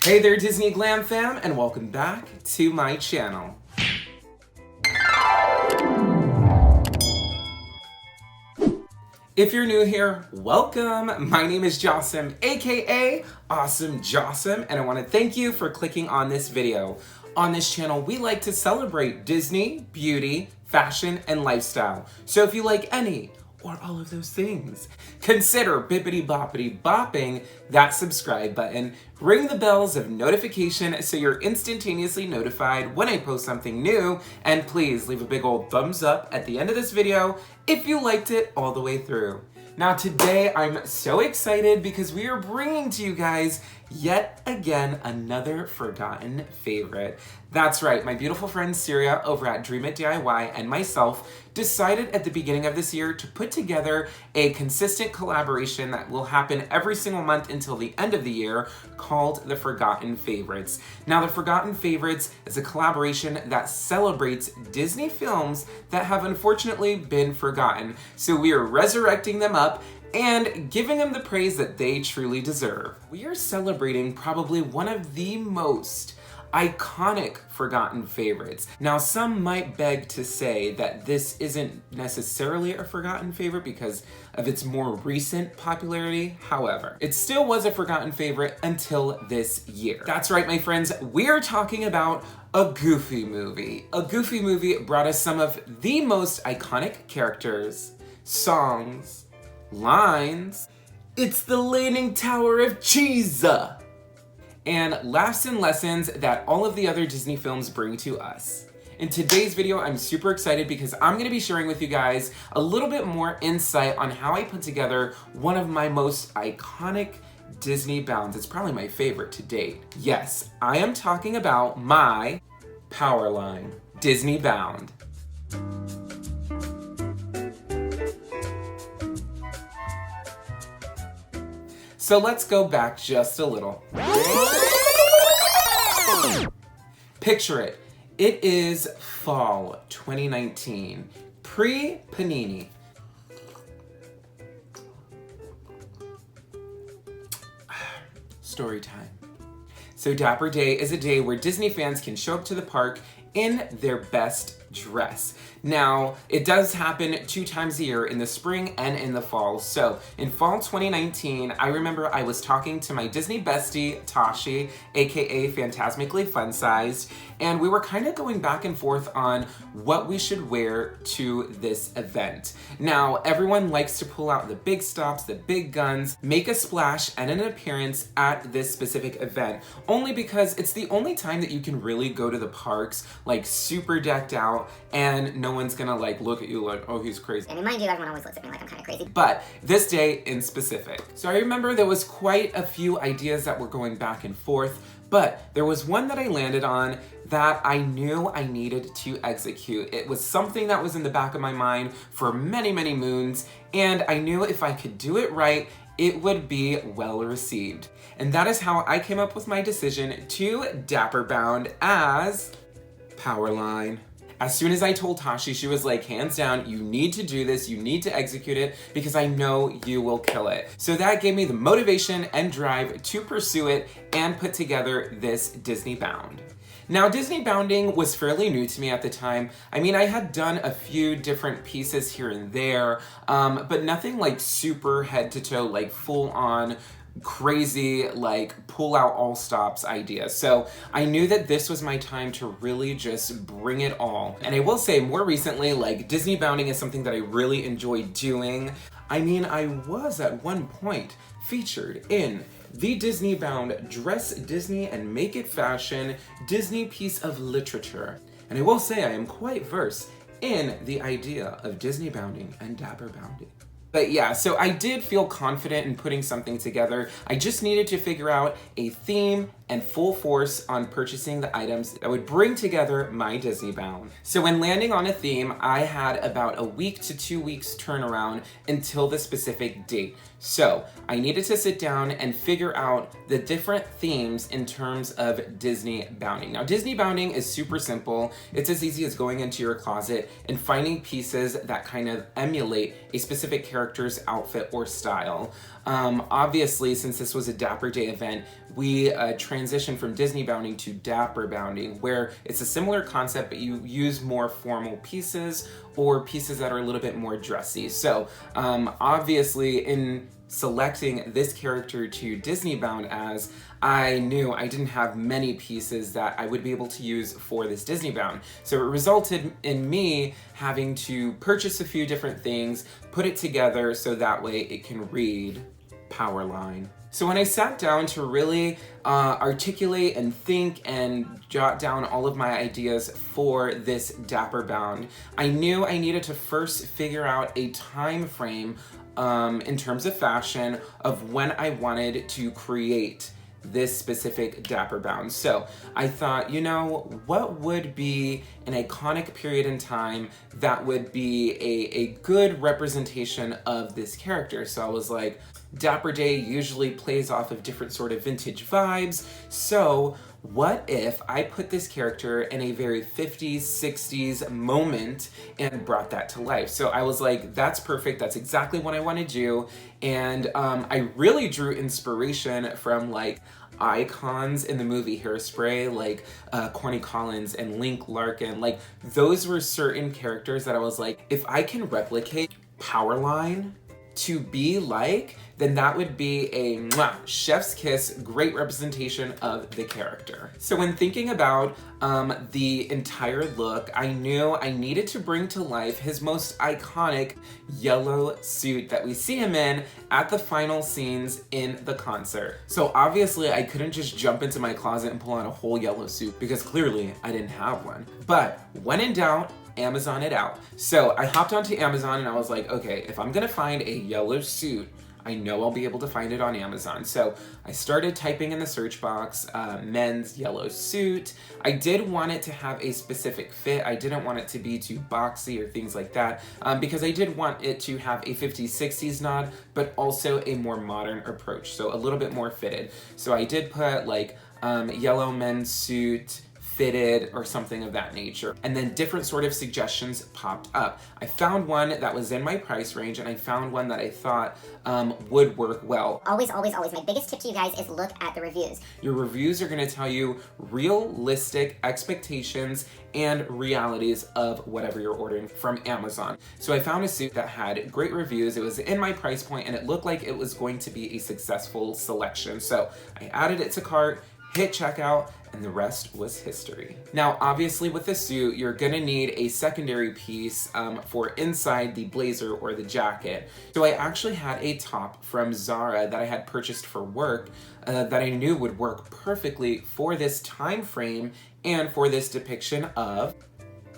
Hey there Disney Glam fam, and welcome back to my channel. If you're new here, welcome. My name is Jasem, aka Awesome Jasem, and I want to thank you for clicking on this video. On this channel, we like to celebrate Disney, beauty, fashion, and lifestyle. So if you like any or all of those things, consider bippity boppity bopping that subscribe button, ring the bells of notification so you're instantaneously notified when I post something new, and please leave a big old thumbs up at the end of this video if you liked it all the way through. Now today I'm so excited because we are bringing to you guys yet again another forgotten favorite. That's right, my beautiful friend Syria over at DreamItDIY and myself decided at the beginning of this year to put together a consistent collaboration that will happen every single month until the end of the year called the Forgotten Favorites. Now the Forgotten Favorites is a collaboration that celebrates Disney films that have unfortunately been forgotten. So we are resurrecting them up and giving them the praise that they truly deserve. We are celebrating probably one of the most iconic forgotten favorites. Now, some might beg to say that this isn't necessarily a forgotten favorite because of its more recent popularity. However, it still was a forgotten favorite until this year. That's right, my friends, we're talking about a Goofy movie. A Goofy movie brought us some of the most iconic characters, songs, lines. It's the Leaning Tower of Cheese! And laughs and lessons that all of the other Disney films bring to us. In today's video, I'm super excited because I'm gonna be sharing with you guys a little bit more insight on how I put together one of my most iconic Disney bounds. It's probably my favorite to date. Yes, I am talking about my Powerline Disney bound. So let's go back just a little. Picture it. It is fall 2019, pre-Panini. Story time. So Dapper Day is a day where Disney fans can show up to the park in their best dress. Now, it does happen 2 times a year, in the spring and in the fall. So, in fall 2019, I remember I was talking to my Disney bestie, Tashi, aka Phantasmically Fun-Sized, and we were kind of going back and forth on what we should wear to this event. Now, everyone likes to pull out the big stops, the big guns, make a splash and an appearance at this specific event, only because it's the only time that you can really go to the parks, like super decked out, and no one's gonna like look at you like, oh, he's crazy. And mind you, everyone always looks at me like I'm kind of crazy. But this day in specific. So I remember there was quite a few ideas that were going back and forth, but there was one that I landed on that I knew I needed to execute. It was something that was in the back of my mind for many, many moons, and I knew if I could do it right, it would be well received. And that is how I came up with my decision to DapperBound as Powerline. As soon as I told Tashi, she was like, hands down, you need to do this, you need to execute it, because I know you will kill it. So that gave me the motivation and drive to pursue it and put together this Disney bound. Now, Disney bounding was fairly new to me at the time. I mean, I had done a few different pieces here and there, but nothing like super head to toe, like full on crazy, like pull out all stops idea. So I knew that this was my time to really just bring it all. And I will say more recently, like Disney bounding is something that I really enjoy doing. I mean, I was at one point featured in the Disney Bound Dress Disney and Make It Fashion Disney piece of literature. And I will say I am quite versed in the idea of Disney bounding and Dapper bounding. But yeah, so I did feel confident in putting something together. I just needed to figure out a theme and full force on purchasing the items that would bring together my Disney bound. So when landing on a theme, I had about a week to 2 weeks turnaround until the specific date. So I needed to sit down and figure out the different themes in terms of Disney bounding. Now, Disney bounding is super simple. It's as easy as going into your closet and finding pieces that kind of emulate a specific character's outfit or style. Obviously, since this was a Dapper Day event, we transitioned from Disney bounding to Dapper bounding, where it's a similar concept, but you use more formal pieces or pieces that are a little bit more dressy. So obviously in selecting this character to Disney bound as, I knew I didn't have many pieces that I would be able to use for this Disney bound. So it resulted in me having to purchase a few different things, put it together so that way it can read Powerline. So when I sat down to really articulate and think and jot down all of my ideas for this Dapper bound, I knew I needed to first figure out a time frame in terms of fashion of when I wanted to create this specific Dapper bound. So I thought, you know, what would be an iconic period in time that would be a good representation of this character? So I was like, Dapper Day usually plays off of different sort of vintage vibes, so what if I put this character in a very 50s, 60s moment and brought that to life? So I was like, that's perfect, that's exactly what I want to do. And I really drew inspiration from like icons in the movie Hairspray, like Corny Collins and Link Larkin. Like those were certain characters that I was like, if I can replicate Powerline to be like, then that would be a mwah, chef's kiss, great representation of the character. So when thinking about the entire look, I knew I needed to bring to life his most iconic yellow suit that we see him in at the final scenes in the concert. So obviously I couldn't just jump into my closet and pull out a whole yellow suit because clearly I didn't have one. But when in doubt, Amazon it out. So I hopped onto Amazon and I was like, okay, if I'm gonna find a yellow suit, I know I'll be able to find it on Amazon. So I started typing in the search box, men's yellow suit. I did want it to have a specific fit. I didn't want it to be too boxy or things like that, because I did want it to have a 50s, 60s nod, but also a more modern approach. So a little bit more fitted. So I did put like yellow men's suit, fitted, or something of that nature. And then different sort of suggestions popped up. I found one that was in my price range, and I found one that I thought would work well. Always, always, always, my biggest tip to you guys is look at the reviews. Your reviews are gonna tell you realistic expectations and realities of whatever you're ordering from Amazon. So I found a suit that had great reviews, it was in my price point, and it looked like it was going to be a successful selection. So I added it to cart, hit checkout, and the rest was history. Now, obviously with the suit, you're gonna need a secondary piece for inside the blazer or the jacket. So I actually had a top from Zara that I had purchased for work that I knew would work perfectly for this time frame and for this depiction of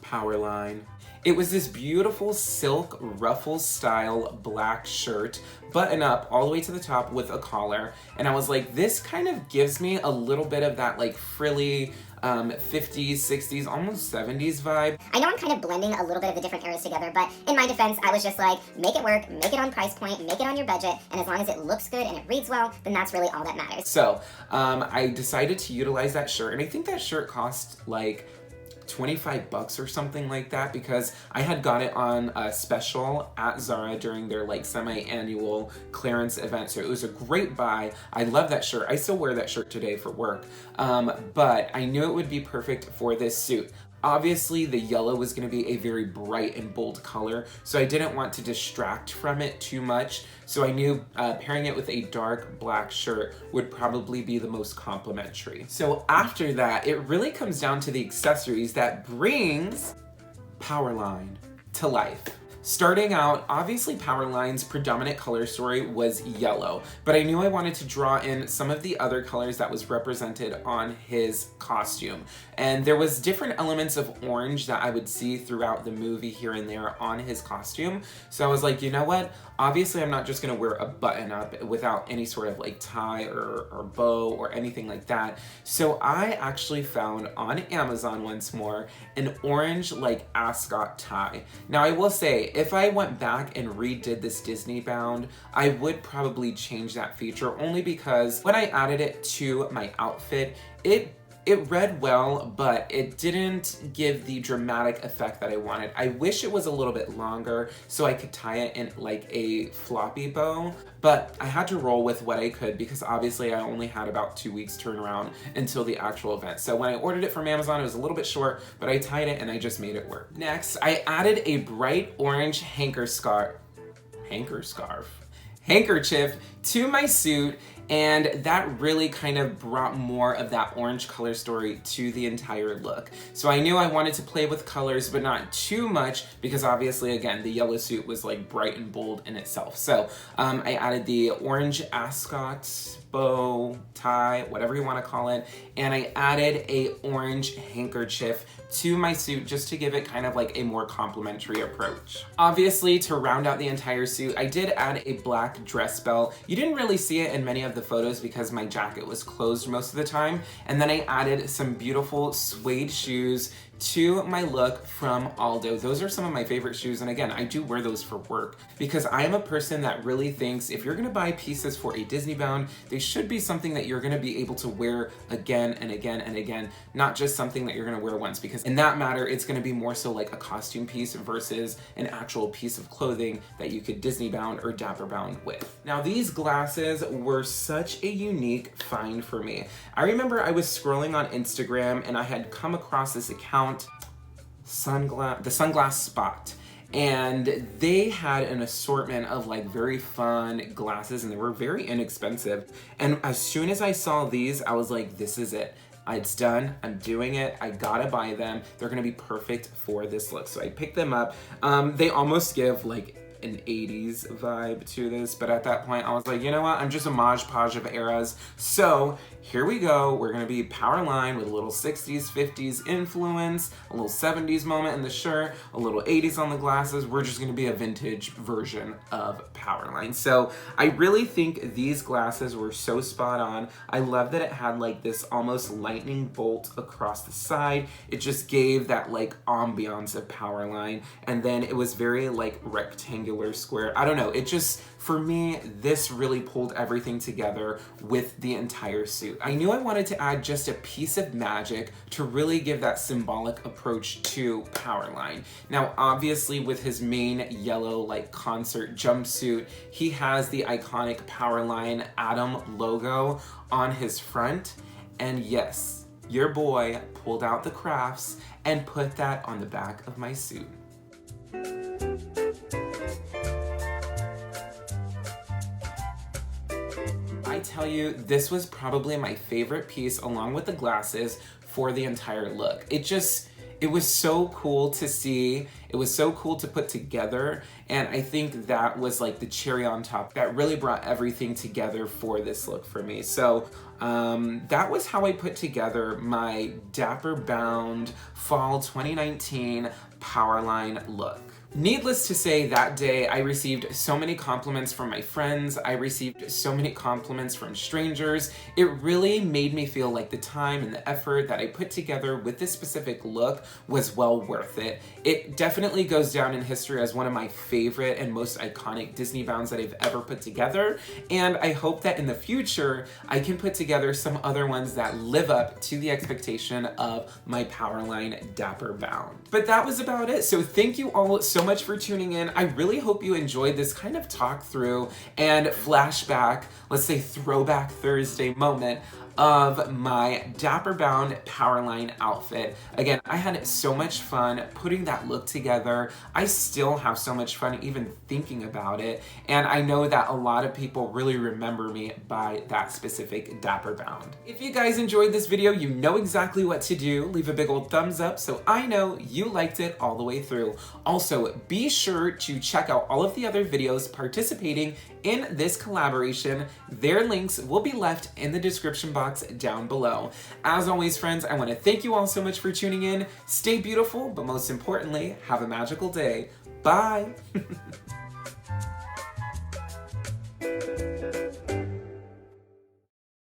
Powerline. It was this beautiful silk ruffle style black shirt, button up all the way to the top with a collar. And I was like, this kind of gives me a little bit of that like frilly 50s, 60s, almost 70s vibe. I know I'm kind of blending a little bit of the different eras together, but in my defense, I was just like, make it work, make it on price point, make it on your budget, and as long as it looks good and it reads well, then that's really all that matters. So I decided to utilize that shirt, and I think that shirt cost like $25 or something like that, because I had got it on a special at Zara during their like semi-annual clearance event. So it was a great buy. I love that shirt. I still wear that shirt today for work. But I knew it would be perfect for this suit. Obviously, the yellow was going to be a very bright and bold color, so I didn't want to distract from it too much. So I knew pairing it with a dark black shirt would probably be the most complimentary. So after that, it really comes down to the accessories that brings Powerline to life. Starting out, obviously Powerline's predominant color story was yellow, but I knew I wanted to draw in some of the other colors that was represented on his costume. And there was different elements of orange that I would see throughout the movie here and there on his costume. So I was like, you know what? Obviously I'm not just gonna wear a button up without any sort of like tie or bow or anything like that. So I actually found on Amazon once more an orange like ascot tie. Now I will say, if I went back and redid this Disney bound, I would probably change that feature, only because when I added it to my outfit, it It read well, but it didn't give the dramatic effect that I wanted. I wish it was a little bit longer so I could tie it in like a floppy bow, but I had to roll with what I could because obviously I only had about 2 weeks turnaround until the actual event. So when I ordered it from Amazon, it was a little bit short, but I tied it and I just made it work. Next, I added a bright orange handkerchief to my suit, and that really kind of brought more of that orange color story to the entire look. So I knew I wanted to play with colors, but not too much because obviously, again, the yellow suit was like bright and bold in itself. So I added the orange ascot, bow, tie, whatever you want to call it, and I added a orange handkerchief to my suit just to give it kind of like a more complimentary approach. Obviously, to round out the entire suit, I did add a black dress belt. You didn't really see it in many of the photos because my jacket was closed most of the time. And then I added some beautiful suede shoes to my look from Aldo. Those are some of my favorite shoes, and again, I do wear those for work because I am a person that really thinks if you're gonna buy pieces for a DisneyBound, they should be something that you're gonna be able to wear again and again and again, not just something that you're gonna wear once, because in that matter, it's gonna be more so like a costume piece versus an actual piece of clothing that you could DisneyBound or DapperBound with. Now, these glasses were such a unique find for me. I remember I was scrolling on Instagram and I had come across this account, the Sunglass Spot, and they had an assortment of like very fun glasses and they were very inexpensive. And as soon as I saw these, I was like, this is it. It's done, I'm doing it, I gotta buy them. They're gonna be perfect for this look. So I picked them up. They almost give like an 80s vibe to this, but at that point I was like, you know what, I'm just a Mod Podge of eras. So here we go, we're gonna be Powerline with a little 60s, 50s influence, a little 70s moment in the shirt, a little 80s on the glasses. We're just gonna be a vintage version of Powerline. So I really think these glasses were so spot on. I love that it had like this almost lightning bolt across the side. It just gave that like ambiance of Powerline, and then it was very like rectangular square. I don't know, it just, for me, this really pulled everything together with the entire suit. I knew I wanted to add just a piece of magic to really give that symbolic approach to Powerline. Now, obviously with his main yellow like concert jumpsuit, he has the iconic Powerline Atom logo on his front. And yes, your boy pulled out the crafts and put that on the back of my suit. I tell you, this was probably my favorite piece along with the glasses for the entire look. It was so cool to see. It was so cool to put together. And I think that was like the cherry on top that really brought everything together for this look for me. So that was how I put together my DapperBound Fall 2019 Powerline look. Needless to say, that day I received so many compliments from my friends. I received so many compliments from strangers. It really made me feel like the time and the effort that I put together with this specific look was well worth it. It definitely goes down in history as one of my favorite and most iconic DisneyBounds that I've ever put together. And I hope that in the future, I can put together some other ones that live up to the expectation of my Powerline DapperBound. But that was about it. So thank you all so much for tuning in. I really hope you enjoyed this kind of talk through and flashback, let's say throwback Thursday moment of my DapperBound Powerline outfit. Again, I had so much fun putting that look together. I still have so much fun even thinking about it, and I know that a lot of people really remember me by that specific DapperBound. If you guys enjoyed this video, you know exactly what to do. Leave a big old thumbs up so I know you liked it all the way through. Also, be sure to check out all of the other videos participating in this collaboration. Their links will be left in the description box down below. As always, friends, I want to thank you all so much for tuning in. Stay beautiful, but most importantly, have a magical day. Bye!